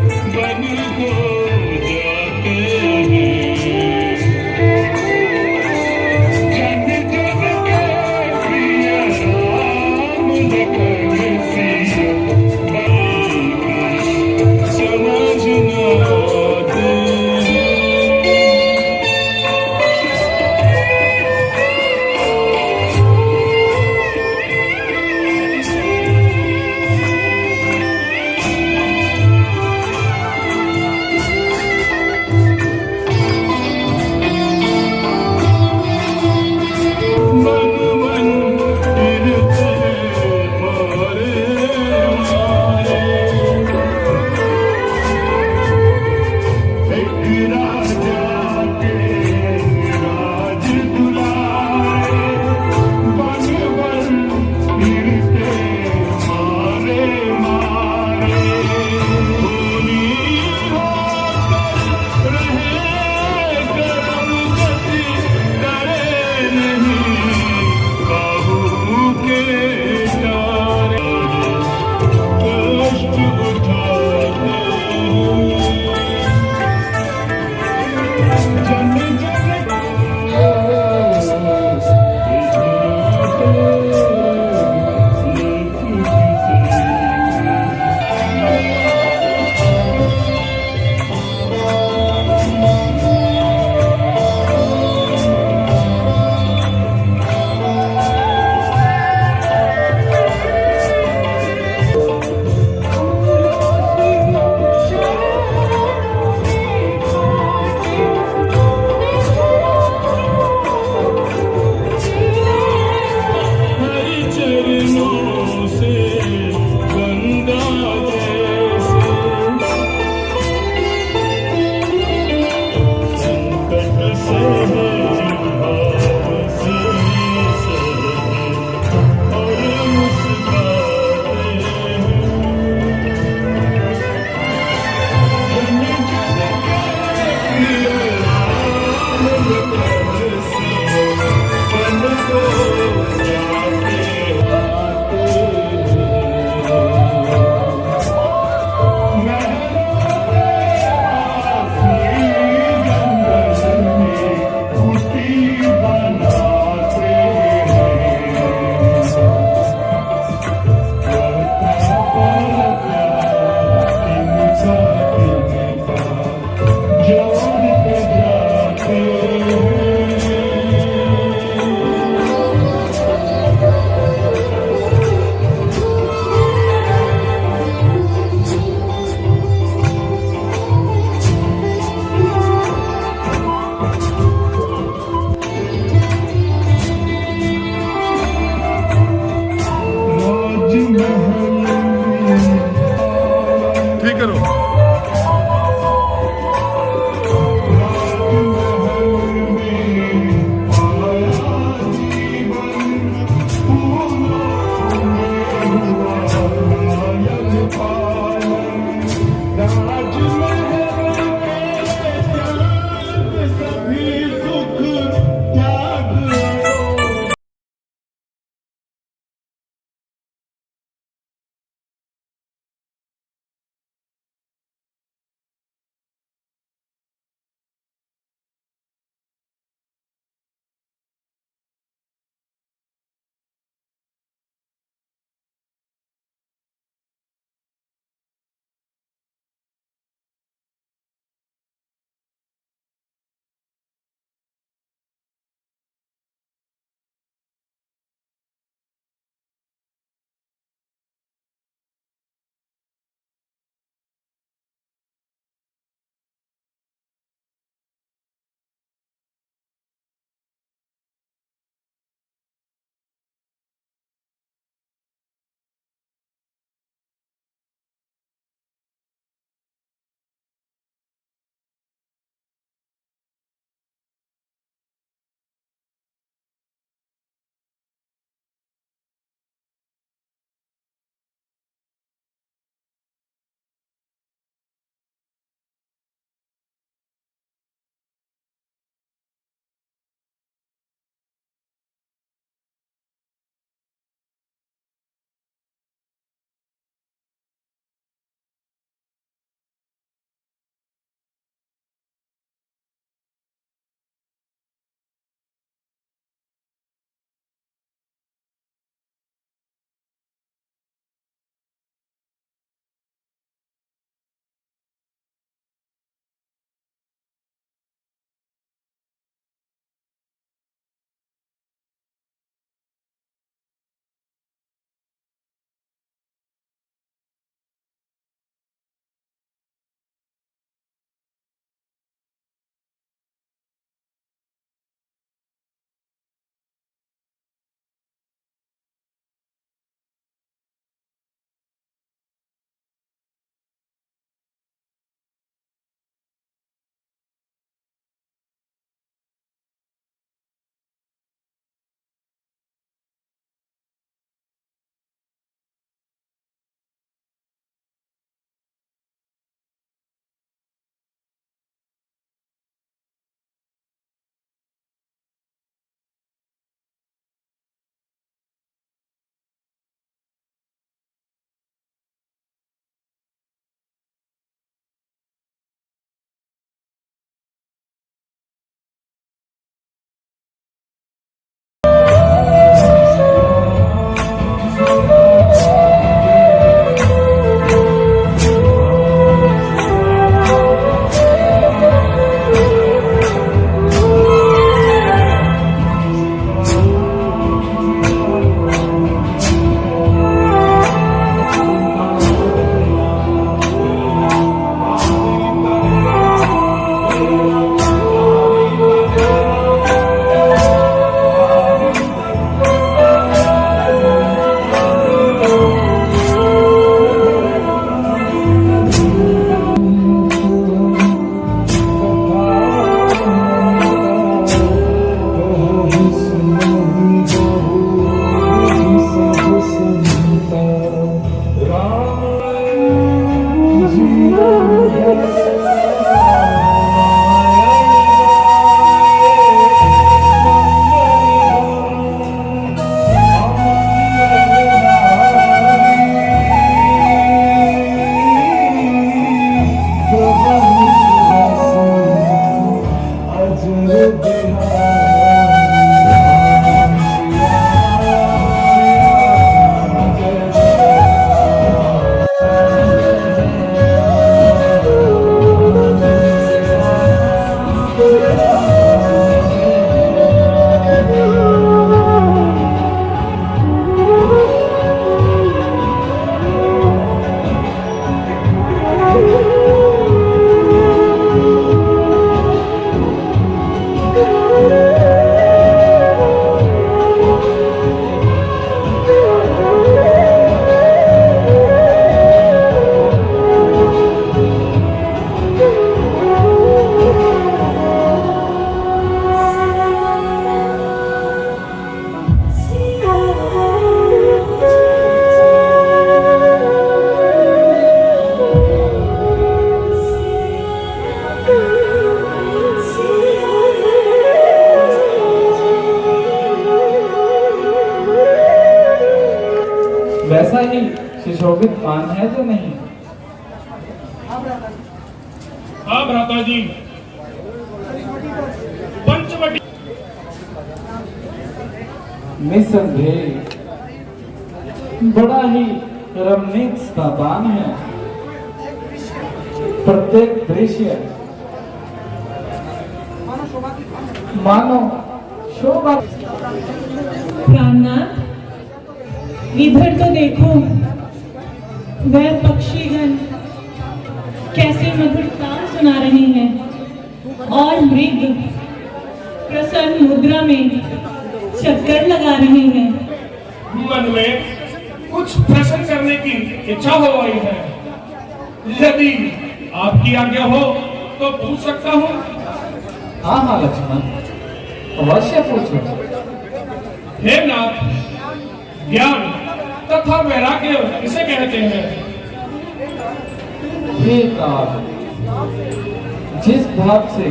बन को जाते हैं जन जन के प्रिय राम लखन सिया समझ न आते मन मन फिरते मारे मारे एक राजा के राज दुलारे बन बन फिरते मारे मारे खूनी होकर रहे गरम गति करे नहीं काबू के तारे कष्ट उठाते जन जन हरि चरणों से गंगा जैसे संकट से भाव से सहे और मुस्काते जन जन के प्रिय राम लखन सिया बन को जाते ठीक करो। वैसा ही सुशोभित पान है तो नहीं? हाँ भ्राता जी, पंचवटी निसंदेह बड़ा ही रमणीक सा पान है। प्रत्येक दृश्य मानो शोभा। प्राणनाथ, इधर तो देखो, वह पक्षीगण कैसे मधुर तान सुना रहे हैं और मृग प्रसन्न मुद्रा में चक्कर लगा रहे हैं। मन में कुछ प्रश्न करने की इच्छा हो रही है। यदि आपकी आज्ञा हो तो पूछ सकता हूँ? हाँ हाँ लक्ष्मण, अवश्य पूछो। हे नाथ, ज्ञान तथा वैराग्य किसे कहते हैं? हे काल, जिस भाव से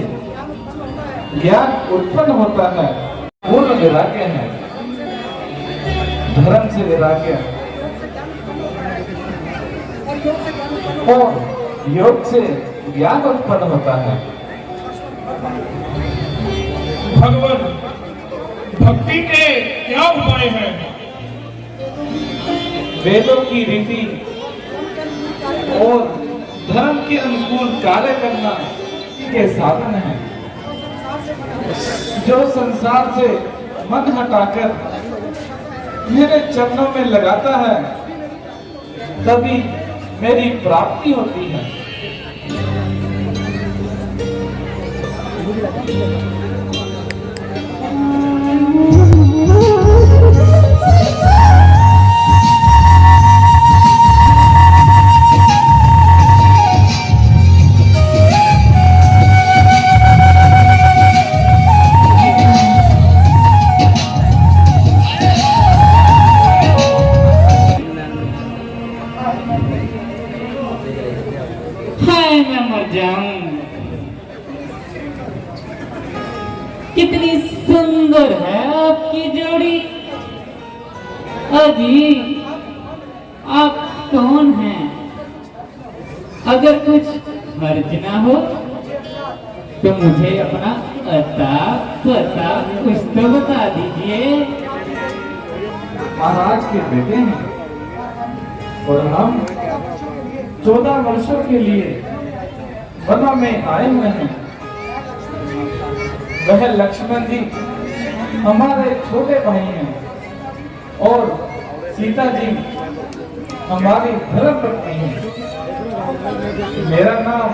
ज्ञान उत्पन्न होता है पूर्ण वैराग्य है। धर्म से वैराग्य और योग से ज्ञान उत्पन्न होता है। भगवान, भक्ति के क्या उपाय हैं? वेदों की रीति और धर्म के अनुकूल कार्य करना के साधन है। जो संसार से मन हटाकर मेरे चरणों में लगाता है, तभी मेरी प्राप्ति होती है। हाय मैं मर जाऊं, कितनी सुंदर है आपकी जोड़ी। अजी, आप कौन हैं? अगर कुछ हर्ज ना हो तो मुझे अपना अता पता कुछ तो बता दीजिए। महाराज के बेटे हैं और हम 14 वर्षों के लिए वनों में आए हुए हैं। वह लक्ष्मण जी हमारे छोटे भाई हैं और सीता जी हमारी धर्म पत्नी हैं। मेरा नाम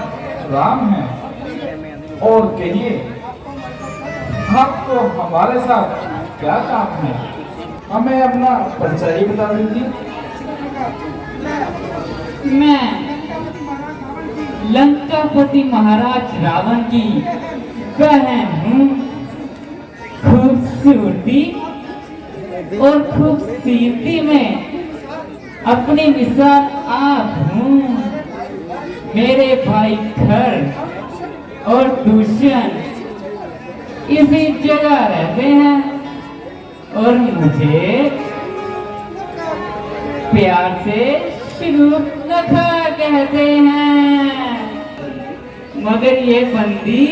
राम है। और कहिए, आपको हमारे साथ क्या काम है? हमें अपना परिचय बता दीजिए। मैं लंकापति महाराज रावण की बहन हूँ। खूबसूरती और खूबसूरती में अपनी मिसाल आप हूँ। मेरे भाई खर और दुष्यंत इसी जगह रहते हैं और मुझे प्यार से शूर्पणखा कहते हैं। मगर ये बंदी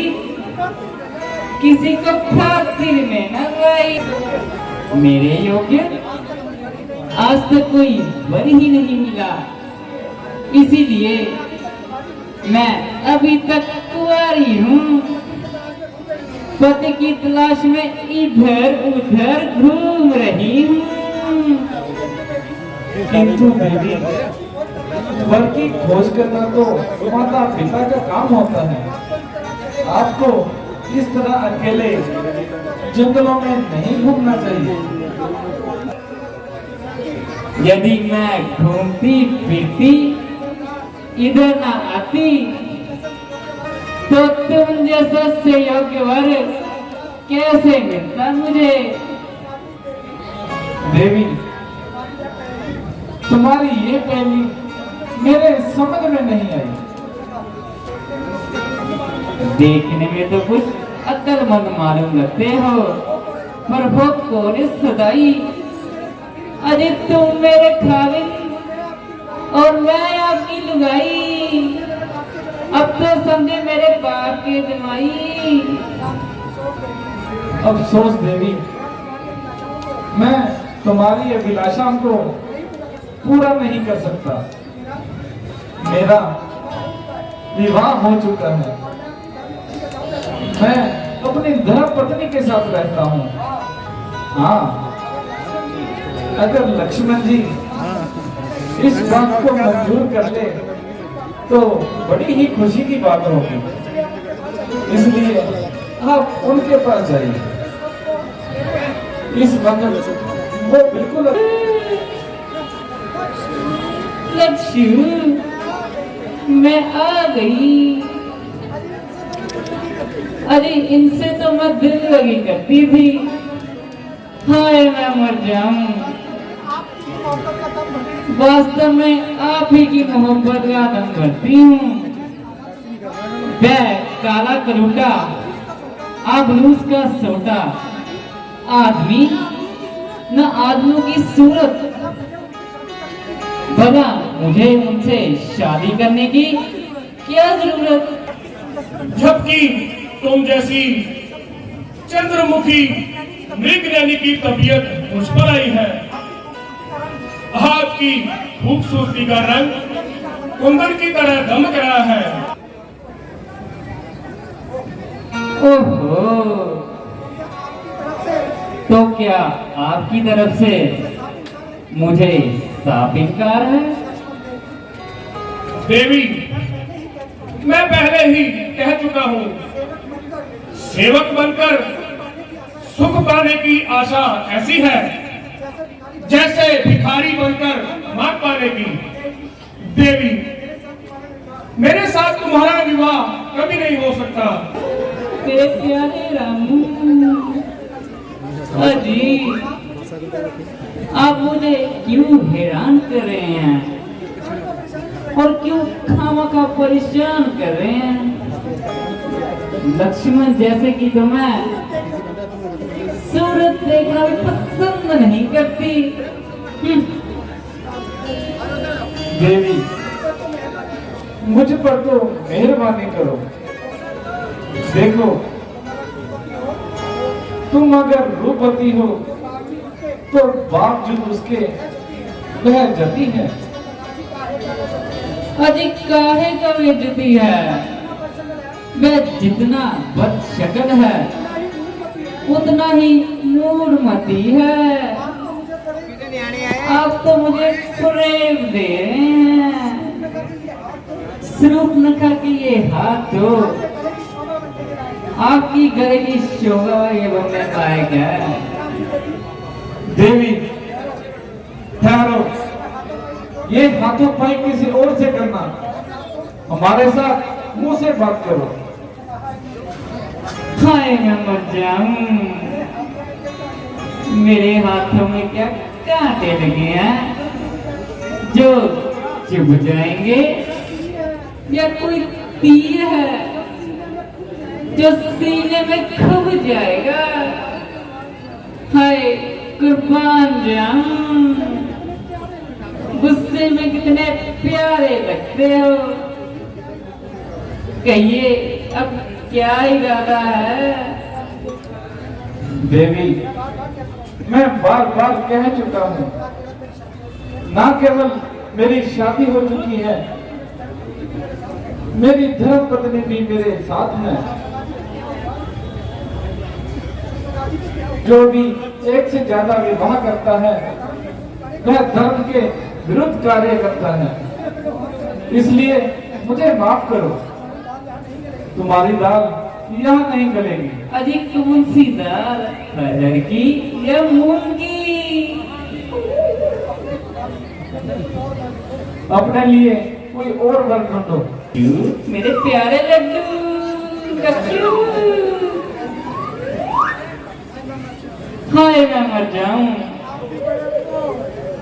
किसी को खातिर में न लाई। मेरे योग्य आज तक कोई वर ही नहीं मिला, इसीलिए मैं अभी तक कुंवारी हूँ। पति की तलाश में इधर उधर घूम रही हूँ। किंतु देवी, वर की खोज करना तो माता पिता का काम होता है। आपको इस तरह अकेले जंगलों में नहीं घूमना चाहिए। यदि मैं घूमती फिरती इधर न आती तो तुम जैसा से योग्य वर कैसे मिलता मुझे। देवी, तुम्हारी ये पहली मेरे समझ में नहीं आई। देखने में तो कुछ अक्लमंद मालूम लगते हो, पर वो कौन सदाई। अरे तुम मेरे खाविन और मैं आपकी लुगाई। अब तो समझे मेरे बाप के जमाई। अफसोस देवी, मैं तुम्हारी अभिलाषा को पूरा नहीं कर सकता। मेरा विवाह हो चुका है। मैं अपनी धर्म पत्नी के साथ रहता हूँ। हाँ, अगर लक्ष्मण जी इस बात को मंजूर कर ले तो बड़ी ही खुशी की बात होगी। इसलिए आप उनके पास जाइए। इस वक्त वो बिल्कुल लक्ष्मी, मैं आ गई। अरे इनसे तो मैं दिल लगी करती थी। हाय मैं मर जाऊं। वास्तव में आप ही की मोहब्बत का दम भरती हूँ। वह काला कलूटा, आबलूस का सोटा आदमी न आदमियों की सूरत। भला मुझे उनसे शादी करने की क्या जरूरत। जबकि तुम जैसी चंद्रमुखी मृगनयनी की तबीयत मुझ पर आई है। आपकी खूबसूरती का रंग कुंदन की तरह दमक रहा है। ओहो, तो क्या आपकी तरफ से मुझे साफ इनकार है? देवी, मैं पहले ही कह चुका हूँ, सेवक बनकर सुख पाने की आशा ऐसी है जैसे भिखारी बनकर मांग पाने की। देवी, मेरे साथ तुम्हारा विवाह कभी नहीं हो सकता। मेरे प्यारे रामू, अजी आप मुझे क्यों हैरान कर रहे हैं और क्यों खामखा परेशान कर रहे हैं? लक्ष्मण जैसे कि तो मैं सूरत देखना भी पसंद नहीं करती। देवी, मुझ पर तो मेहरबानी करो। देखो, तुम अगर रूपवती हो तो बावजूद उसके वह जती है। अजी काहे का बेइज्जती है? वह जितना बदशक्ल है उतना ही मूढ़मती है। आप तो मुझे प्रेम दे रहे हैं। शूर्पणखा के ये हाथ दो, आपकी गले की शोभा ये बनने लायक है। देवी, ठहरो। ये हाथों पाई किसी और से करना, हमारे साथ मुंह से बात करो। हाय मैं मर जाऊं। मेरे हाथों में क्या कांटे लगे हैं जो चुभ जाएंगे? या कोई तीर है जो सीने में खप जाएगा। हाय कुर्बान जाऊं, गुस्से में कितने प्यारे लगते हो। कहिए अब क्या इरादा है? देवी, मैं बार बार कह चुका हूँ, ना केवल मेरी शादी हो चुकी है, मेरी धर्म पत्नी भी मेरे साथ है। जो भी एक से ज्यादा विवाह करता है वह धर्म के विरुद्ध कार्य करता है। इसलिए मुझे माफ करो, तुम्हारी दाल यहाँ नहीं गलेगी। अजी कौन सी दाल, अरहर की या मूंग की? अपने लिए कोई और वर ढूंढो। मेरे प्यारे लड्डू लड्डू। हाय मैं मर जाऊं,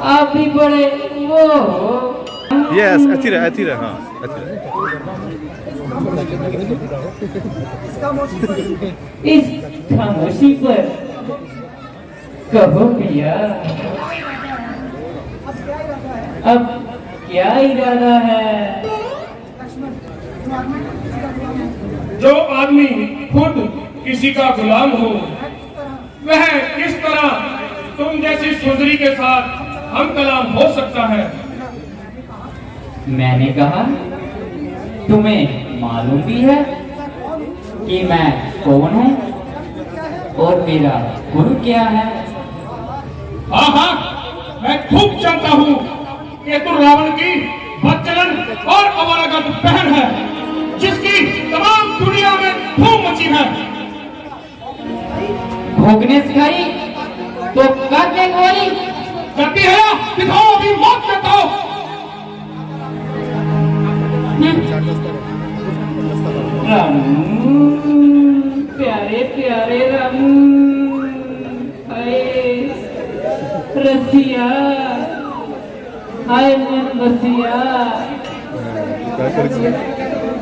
आप भी बड़े वो हो। यस, अच्छी रहा, हाँ अच्छी रहा। इस खामोशी पर कहो पिया, अब क्या इरादा है? जो आदमी खुद किसी का गुलाम हो, वह किस तरह तुम जैसी सुंदरी के साथ हम कलाम हो सकता है? मैंने कहा तुम्हें मालूम भी है कि मैं कौन हूँ और मेरा गुरु क्या है? हाँ हाँ, मैं खूब जानता हूँ कि तू रावण की बदचलन और अवारागत बहन है, जिसकी तमाम दुनिया में धूम मची है। भोगने सिखाई तो कर दे गोली। करती है या दिखाओ, अभी मौत देता हो। रामू, प्यारे प्यारे रामू, हाय रसिया, हाय मन बसिया,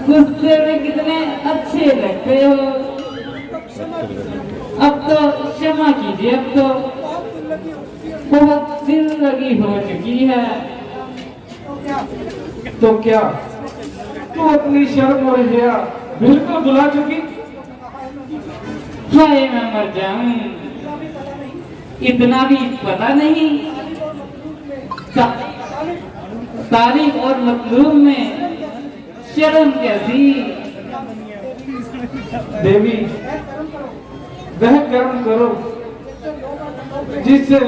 गुस्से में कितने अच्छे लगते हो। अब तो क्षमा कीजिए, अब तो बहुत दिल लगी हो चुकी है। तो क्या तू अपनी शर्म और हया बिल्कुल भुला चुकी? हाय मैं मर जाऊं, इतना भी पता नहीं। तारीफ और मतलूब में शर्म कैसी? देवी, वह कर्म करो जिससे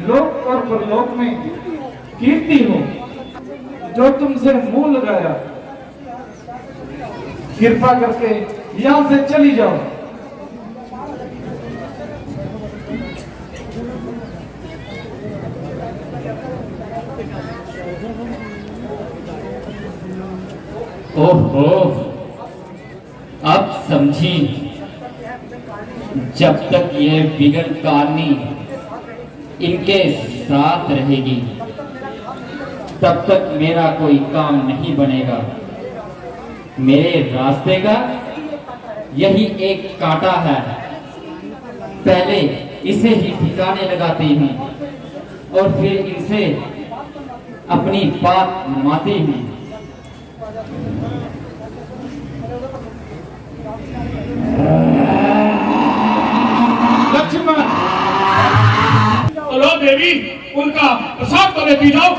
लोक और परलोक में कीर्ति हो। जो तुमसे मुंह लगाया, कृपा करके यहाँ से चली जाओ। ओहो, अब समझी। जब तक ये विघटनकारी इनके साथ रहेगी, तब तक मेरा कोई काम नहीं बनेगा। मेरे रास्ते का यही एक कांटा है, पहले इसे ही ठिकाने लगाती हूँ और फिर इनसे अपनी बात मनवाती हूँ। लक्ष्मण, लो देवी, उनका प्रसाद तो लेती जाओ।